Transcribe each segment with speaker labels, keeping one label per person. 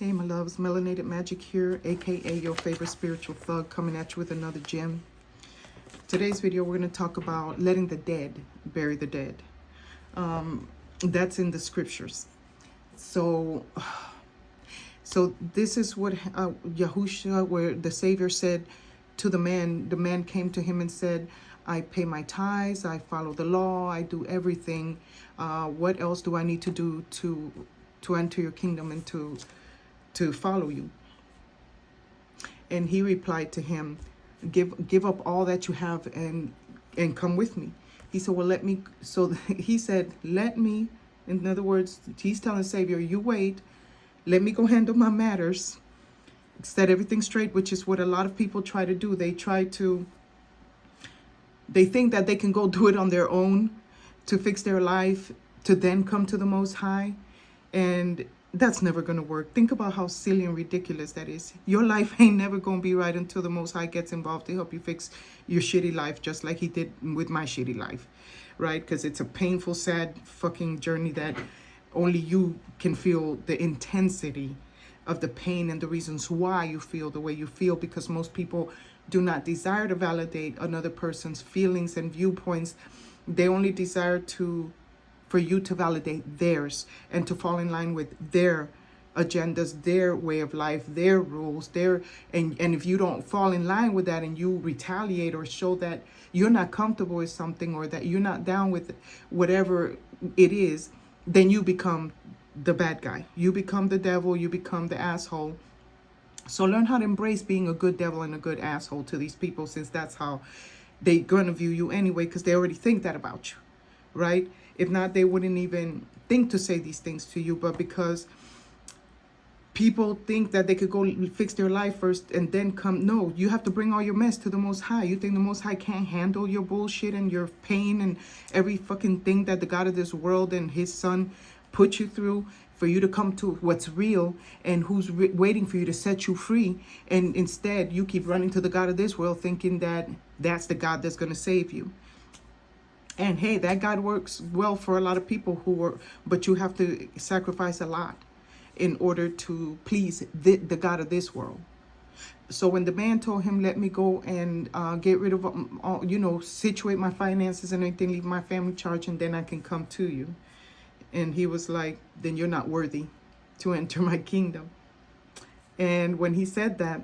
Speaker 1: Hey, my loves, Melanated Magic here, aka your favorite spiritual thug, coming at you with another gem. Today's video, we're going to talk about letting the dead bury the dead. That's in the scriptures. So this is what Yahusha, where the Savior said to the man. The man came to him and said, I pay my tithes, I follow the law, I do everything. What else do I need to do to enter your kingdom and to follow you? And he replied to him, give up all that you have and come with me. He said, well, let me. So he said, let me. In other words, he's telling Savior, you wait, let me go handle my matters, set everything straight, which is what a lot of people try to do. They think that they can go do it on their own to fix their life, to then come to the Most High. And that's never going to work. Think about how silly and ridiculous that is. Your life ain't never going to be right until the Most High gets involved to help you fix your shitty life, just like he did with my shitty life, right? Because it's a painful, sad fucking journey that only you can feel the intensity of the pain and the reasons why you feel the way you feel, because most people do not desire to validate another person's feelings and viewpoints. They only desire for you to validate theirs and to fall in line with their agendas, their way of life, their rules, and if you don't fall in line with that and you retaliate or show that you're not comfortable with something or that you're not down with whatever it is, then you become the bad guy. You become the devil, you become the asshole. So learn how to embrace being a good devil and a good asshole to these people, since that's how they're going to view you anyway, because they already think that about you, right? If not, they wouldn't even think to say these things to you. But because people think that they could go fix their life first and then come, no, you have to bring all your mess to the Most High. You think the Most High can't handle your bullshit and your pain and every fucking thing that the God of this world and his son put you through for you to come to what's real and who's waiting for you to set you free. And instead, you keep running to the God of this world thinking that that's the God that's going to save you. And hey, that God works well for a lot of people but you have to sacrifice a lot in order to please the God of this world. So when the man told him, let me go and get rid of all, situate my finances and everything, leave my family charge, and then I can come to you. And he was like, then you're not worthy to enter my kingdom. And when he said that,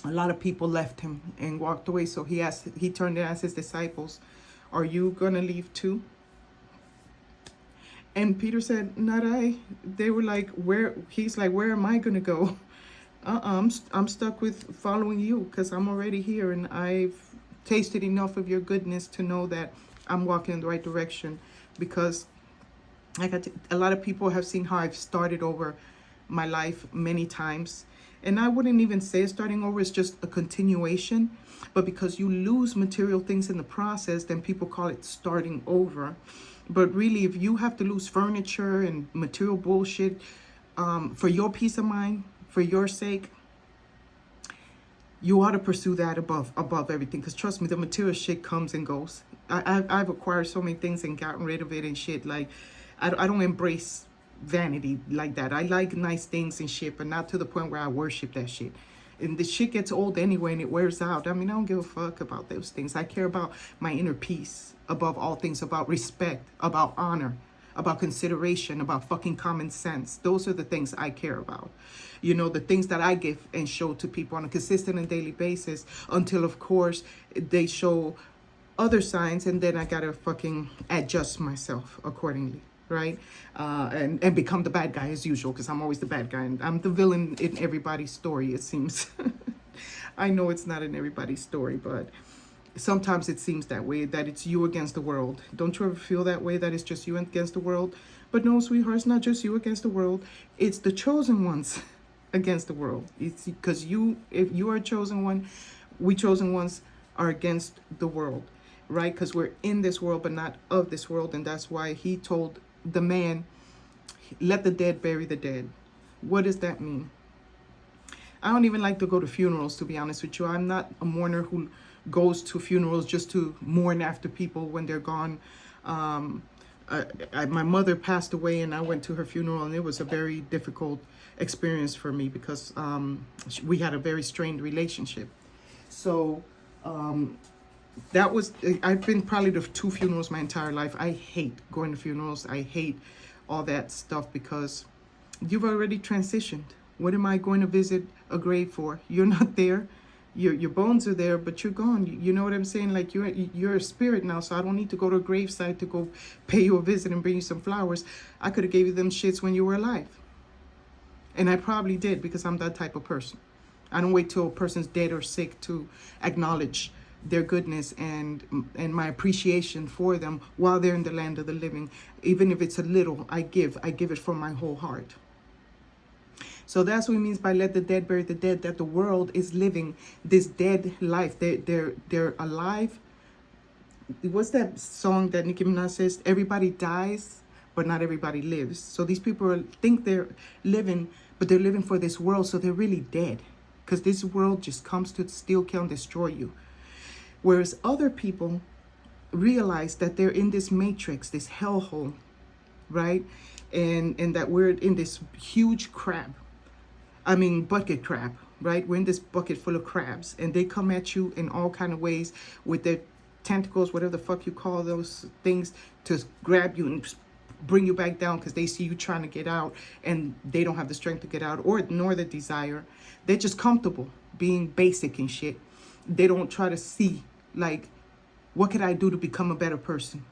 Speaker 1: a lot of people left him and walked away. So he turned and asked his disciples, are you going to leave too? And Peter said, not I. They were like, where? He's like, where am I going to go? I'm stuck with following you, because I'm already here and I've tasted enough of your goodness to know that I'm walking in the right direction. Because a lot of people have seen how I've started over my life many times. And I wouldn't even say starting over, it's just a continuation. But because you lose material things in the process, then people call it starting over. But really, if you have to lose furniture and material bullshit for your peace of mind, for your sake, you ought to pursue that above everything. Because trust me, the material shit comes and goes. I've acquired so many things and gotten rid of it and shit. Like, I don't embrace vanity like that. I like nice things and shit, but not to the point where I worship that shit. And the shit gets old anyway and it wears out. I mean, I don't give a fuck about those things. I care about my inner peace above all things, about respect, about honor, about consideration, about fucking common sense. Those are the things I care about. The things that I give and show to people on a consistent and daily basis, until, of course, they show other signs, and then I gotta fucking adjust myself accordingly. Right? And become the bad guy as usual, because I'm always the bad guy. And I'm the villain in everybody's story, it seems. I know it's not in everybody's story, but sometimes it seems that way, that it's you against the world. Don't you ever feel that way, that it's just you against the world? But no, sweetheart, it's not just you against the world. It's the chosen ones against the world. It's because if you are a chosen one, we chosen ones are against the world, right? Because we're in this world, but not of this world. And that's why he told the man, let the dead bury the dead. What does that mean? I don't even like to go to funerals, to be honest with you. I'm not a mourner who goes to funerals just to mourn after people when they're gone. My mother passed away, and I went to her funeral, and it was a very difficult experience for me because we had a very strained relationship. So that was, I've been probably to 2 funerals my entire life. I hate going to funerals. I hate all that stuff because you've already transitioned. What am I going to visit a grave for? You're not there. Your bones are there, but you're gone. You know what I'm saying? Like you're a spirit now, so I don't need to go to a gravesite to go pay you a visit and bring you some flowers. I could have gave you them shits when you were alive. And I probably did because I'm that type of person. I don't wait till a person's dead or sick to acknowledge their goodness and my appreciation for them while they're in the land of the living. Even if it's a little, I give it from my whole heart. So that's what it means by let the dead bury the dead, that the world is living this dead life. They're alive. What's that song that Nicki Minaj says? Everybody dies, but not everybody lives. So these people think they're living, but they're living for this world, so they're really dead. Because this world just comes to steal, kill, and destroy you. Whereas other people realize that they're in this matrix, this hellhole, right? And that we're in this huge bucket crab, right? We're in this bucket full of crabs, and they come at you in all kind of ways with their tentacles, whatever the fuck you call those things, to grab you and bring you back down because they see you trying to get out and they don't have the strength to get out or nor the desire. They're just comfortable being basic and shit. They don't try to see, like, what could I do to become a better person?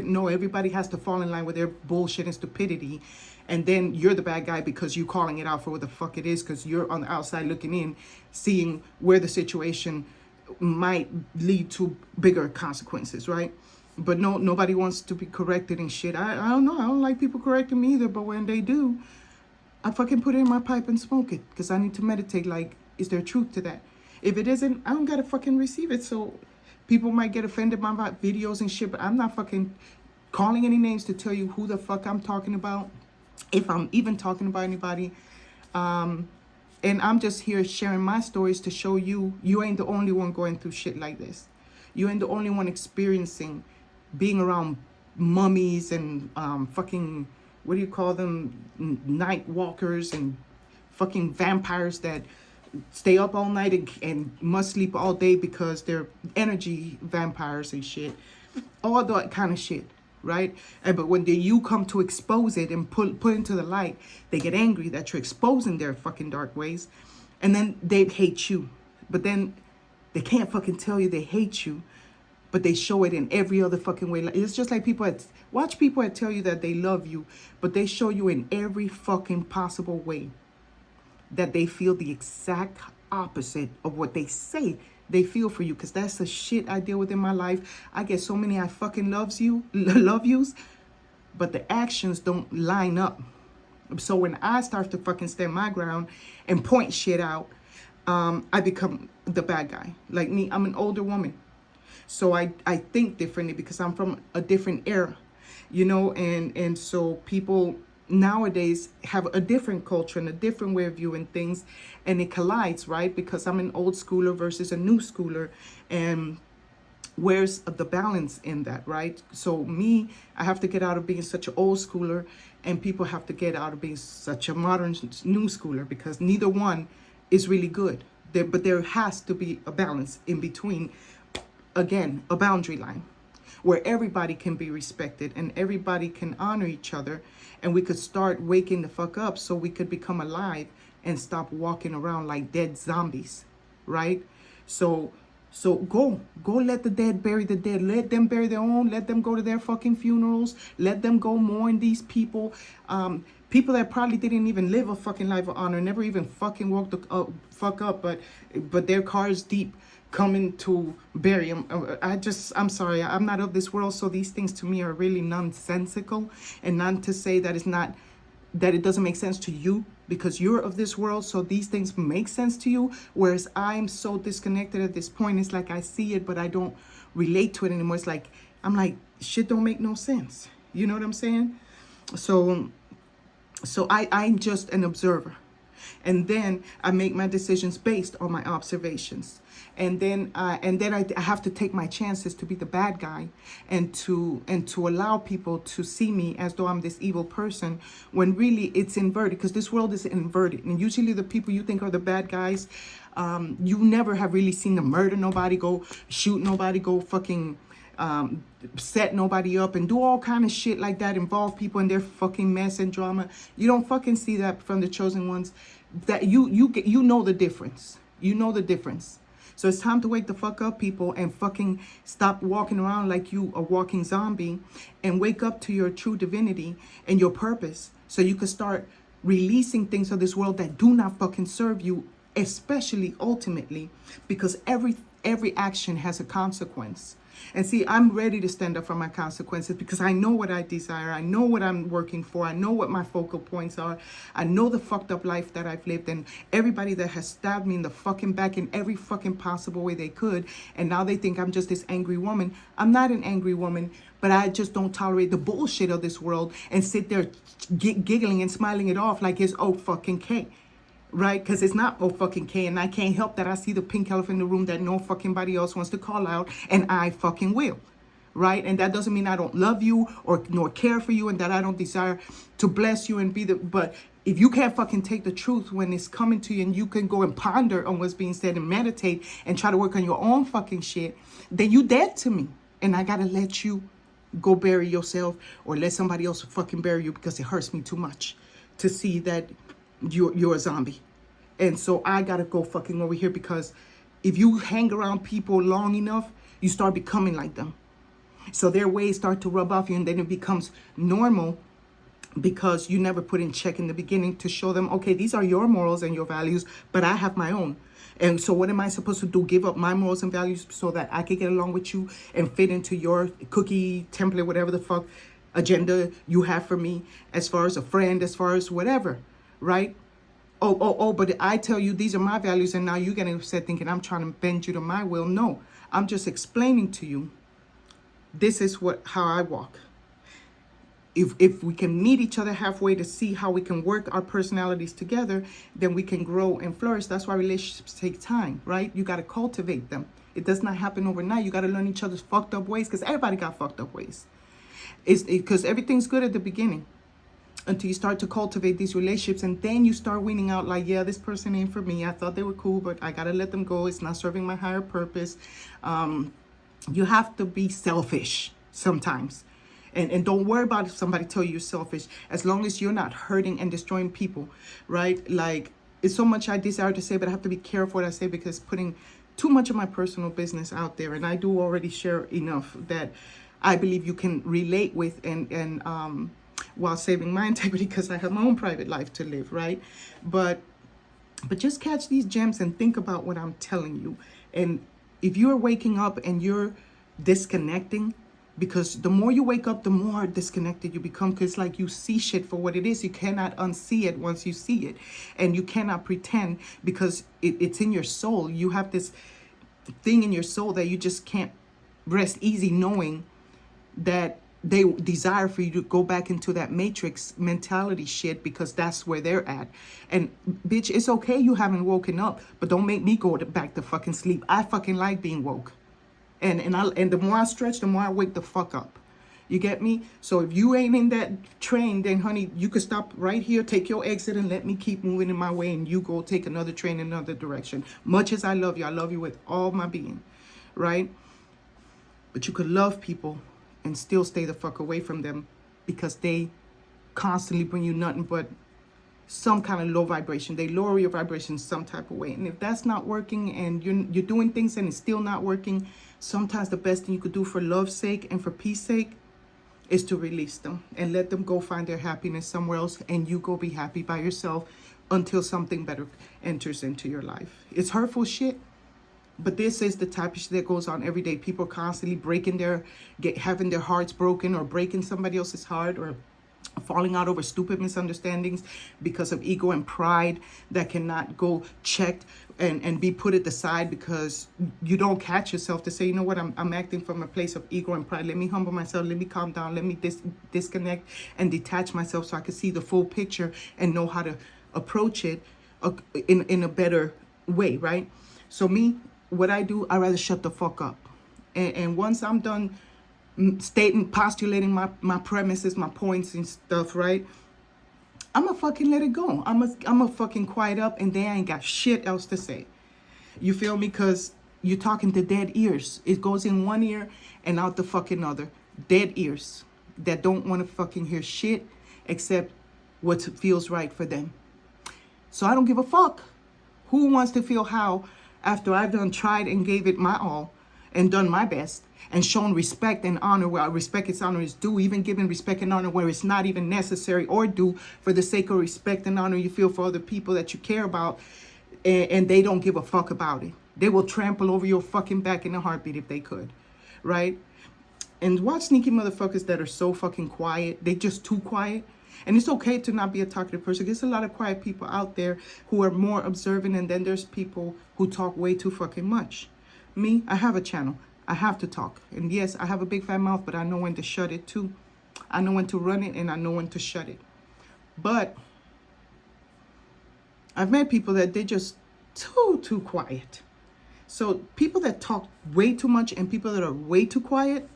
Speaker 1: No, everybody has to fall in line with their bullshit and stupidity. And then you're the bad guy because you're calling it out for what the fuck it is, because you're on the outside looking in, seeing where the situation might lead to bigger consequences, right? But no, nobody wants to be corrected and shit. I don't know. I don't like people correcting me either. But when they do, I fucking put it in my pipe and smoke it because I need to meditate. Like, is there truth to that? If it isn't, I don't gotta fucking receive it. So people might get offended by my videos and shit, but I'm not fucking calling any names to tell you who the fuck I'm talking about, if I'm even talking about anybody. And I'm just here sharing my stories to show you, you ain't the only one going through shit like this. You ain't the only one experiencing being around mummies and fucking, what do you call them, night walkers and fucking vampires that stay up all night and must sleep all day because they're energy vampires and shit. All that kind of shit, right? But when you come to expose it and put into the light, they get angry that you're exposing their fucking dark ways, and then they hate you. But then they can't fucking tell you they hate you, but they show it in every other fucking way. It's just like watch people that tell you that they love you, but they show you in every fucking possible way that they feel the exact opposite of what they say they feel for you. Because that's the shit I deal with in my life. I get so many I fucking love yous, but the actions don't line up. So when I start to fucking stand my ground and point shit out, I become the bad guy. Like me, I'm an older woman. So I think differently because I'm from a different era, you know, and so people nowadays have a different culture and a different way of viewing things, and it collides, right? Because I'm an old schooler versus a new schooler, and where's the balance in that, right? So me, I have to get out of being such an old schooler, and people have to get out of being such a modern new schooler, because neither one is really good. But there has to be a balance in between, again, a boundary line where everybody can be respected and everybody can honor each other, and we could start waking the fuck up so we could become alive and stop walking around like dead zombies, right? So go let the dead bury the dead. Let them bury their own. Let them go to their fucking funerals. Let them go mourn these people. People that probably didn't even live a fucking life of honor, never even fucking woke the fuck up, but their car's deep coming to bury him. I'm sorry, I'm not of this world, so these things to me are really nonsensical. And not to say that it doesn't make sense to you, because you're of this world, so these things make sense to you, whereas I'm so disconnected at this point. It's like I see it, but I don't relate to it anymore. It's like, I'm like, shit don't make no sense. You know what I'm saying? So I'm just an observer. And then I make my decisions based on my observations. And then I have to take my chances to be the bad guy, and to allow people to see me as though I'm this evil person, when really it's inverted, because this world is inverted. And usually the people you think are the bad guys, you never have really seen them murder nobody, go shoot nobody, go fucking set nobody up and do all kind of shit like that, involve people in their fucking mess and drama. You don't fucking see that from the chosen ones. That you know the difference. You know the difference. So it's time to wake the fuck up, people, and fucking stop walking around like you a walking zombie, and wake up to your true divinity and your purpose, so you can start releasing things of this world that do not fucking serve you, especially ultimately, because every action has a consequence. And see, I'm ready to stand up for my consequences, because I know what I desire. I know what I'm working for. I know what my focal points are. I know the fucked up life that I've lived, and everybody that has stabbed me in the fucking back in every fucking possible way they could. And now they think I'm just this angry woman. I'm not an angry woman, but I just don't tolerate the bullshit of this world and sit there giggling and smiling it off like it's oh fucking K. Right? Because it's not oh fucking K, and I can't help that I see the pink elephant in the room that no fucking body else wants to call out, and I fucking will. Right? And that doesn't mean I don't love you or nor care for you, and that I don't desire to bless you and be the, but if you can't fucking take the truth when it's coming to you, and you can go and ponder on what's being said and meditate and try to work on your own fucking shit, then you dead to me. And I gotta let you go bury yourself, or let somebody else fucking bury you, because it hurts me too much to see that you're a zombie. And so I gotta go fucking over here, because if you hang around people long enough, you start becoming like them. So their ways start to rub off you, and then it becomes normal, because you never put in check in the beginning to show them, okay, these are your morals and your values, but I have my own. And so what am I supposed to do? Give up my morals and values so that I can get along with you and fit into your cookie template, whatever the fuck agenda you have for me, as far as a friend, as far as whatever. Right? But I tell you, these are my values, and now you're getting upset thinking I'm trying to bend you to my will. No, I'm just explaining to you, this is how I walk. If we can meet each other halfway to see how we can work our personalities together, then we can grow and flourish. That's why relationships take time, right? You got to cultivate them. It does not happen overnight. You got to learn each other's fucked up ways, because everybody got fucked up ways. Because everything's good at the beginning, until you start to cultivate these relationships, and then you start weaning out like, yeah, this person ain't for me. I thought they were cool, but I gotta let them go. It's not serving my higher purpose. You have to be selfish sometimes, and don't worry about if somebody tell you you're selfish, as long as you're not hurting and destroying people, right? Like, it's so much I desire to say, but I have to be careful what I say, because putting too much of my personal business out there, and I do already share enough that I believe you can relate with, and while saving my integrity, because I have my own private life to live, right? But just catch these gems and think about what I'm telling you. And if you're waking up and you're disconnecting, because the more you wake up, the more disconnected you become, because like you see shit for what it is. You cannot unsee it once you see it, and you cannot pretend, because it's in your soul. You have this thing in your soul that you just can't rest easy knowing that they desire for you to go back into that matrix mentality shit, because that's where they're at. And bitch, it's okay you haven't woken up, but don't make me go back to fucking sleep. I fucking like being woke. And the more I stretch, the more I wake the fuck up. You get me? So if you ain't in that train, then honey, you could stop right here, take your exit, and let me keep moving in my way, and you go take another train in another direction. Much as I love you with all my being, right? But you could love people and still stay the fuck away from them, because they constantly bring you nothing but some kind of low vibration. They lower your vibration some type of way. And if that's not working, and you're doing things and it's still not working, sometimes the best thing you could do for love's sake and for peace sake is to release them and let them go find their happiness somewhere else, and you go be happy by yourself until something better enters into your life. It's hurtful shit, but this is the type of shit that goes on every day. People constantly having their hearts broken, or breaking somebody else's heart, or falling out over stupid misunderstandings because of ego and pride that cannot go checked and be put at the side, because you don't catch yourself to say, you know what, I'm acting from a place of ego and pride. Let me humble myself. Let me calm down. Let me disconnect and detach myself, so I can see the full picture and know how to approach it in a better way, right? So me, what I do, I rather shut the fuck up. And once I'm done stating, postulating my premises, my points and stuff, right? I'ma fucking let it go. I'ma fucking quiet up, and they ain't got shit else to say. You feel me? Because you're talking to dead ears. It goes in one ear and out the fucking other. Dead ears that don't want to fucking hear shit except what feels right for them. So I don't give a fuck who wants to feel how after I've done tried and gave it my all and done my best and shown respect and honor where respect is honor is due, even giving respect and honor where it's not even necessary or due for the sake of respect and honor you feel for other people that you care about, and they don't give a fuck about it. They will trample over your fucking back in a heartbeat if they could, right? And watch sneaky motherfuckers that are so fucking quiet. They just too quiet. And it's okay to not be a talkative person. There's a lot of quiet people out there who are more observant, and then there's people who talk way too fucking much. Me, I have a channel. I have to talk. And yes, I have a big fat mouth, but I know when to shut it too. I know when to run it, and I know when to shut it. But I've met people that they just too quiet. So people that talk way too much and people that are way too quiet,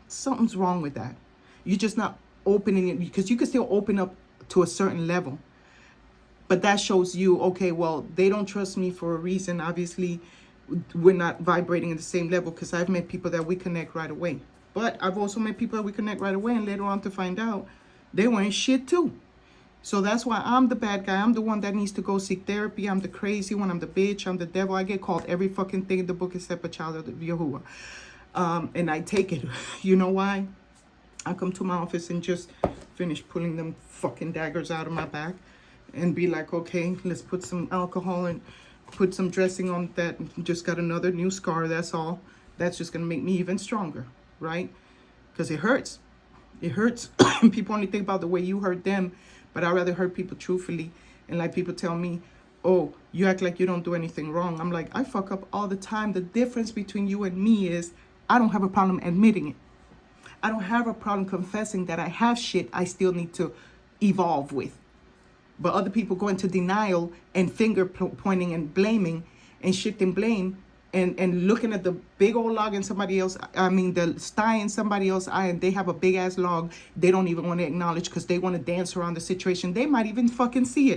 Speaker 1: something's wrong with that. You're just not opening it, because you can still open up to a certain level. But that shows you, okay, well, they don't trust me for a reason. Obviously, we're not vibrating at the same level, because I've met people that we connect right away. But I've also met people that we connect right away, and later on to find out they weren't shit too. So that's why I'm the bad guy. I'm the one that needs to go seek therapy. I'm the crazy one. I'm the bitch. I'm the devil. I get called every fucking thing in the book except a child of Yahuwah. And I take it. You know why? I come to my office and just finish pulling them fucking daggers out of my back and be like, okay, let's put some alcohol and put some dressing on that. Just got another new scar. That's all. That's just going to make me even stronger, right? Because it hurts. It hurts. People only think about the way you hurt them, but I'd rather hurt people truthfully. And like people tell me, oh, you act like you don't do anything wrong. I'm like, I fuck up all the time. The difference between you and me is I don't have a problem admitting it. I don't have a problem confessing that I have shit I still need to evolve with. But other people go into denial and finger pointing and blaming and shifting blame and looking at the big old log in somebody else. I mean, the sty in somebody else's eye, and they have a big ass log they don't even want to acknowledge because they want to dance around the situation. They might even fucking see it.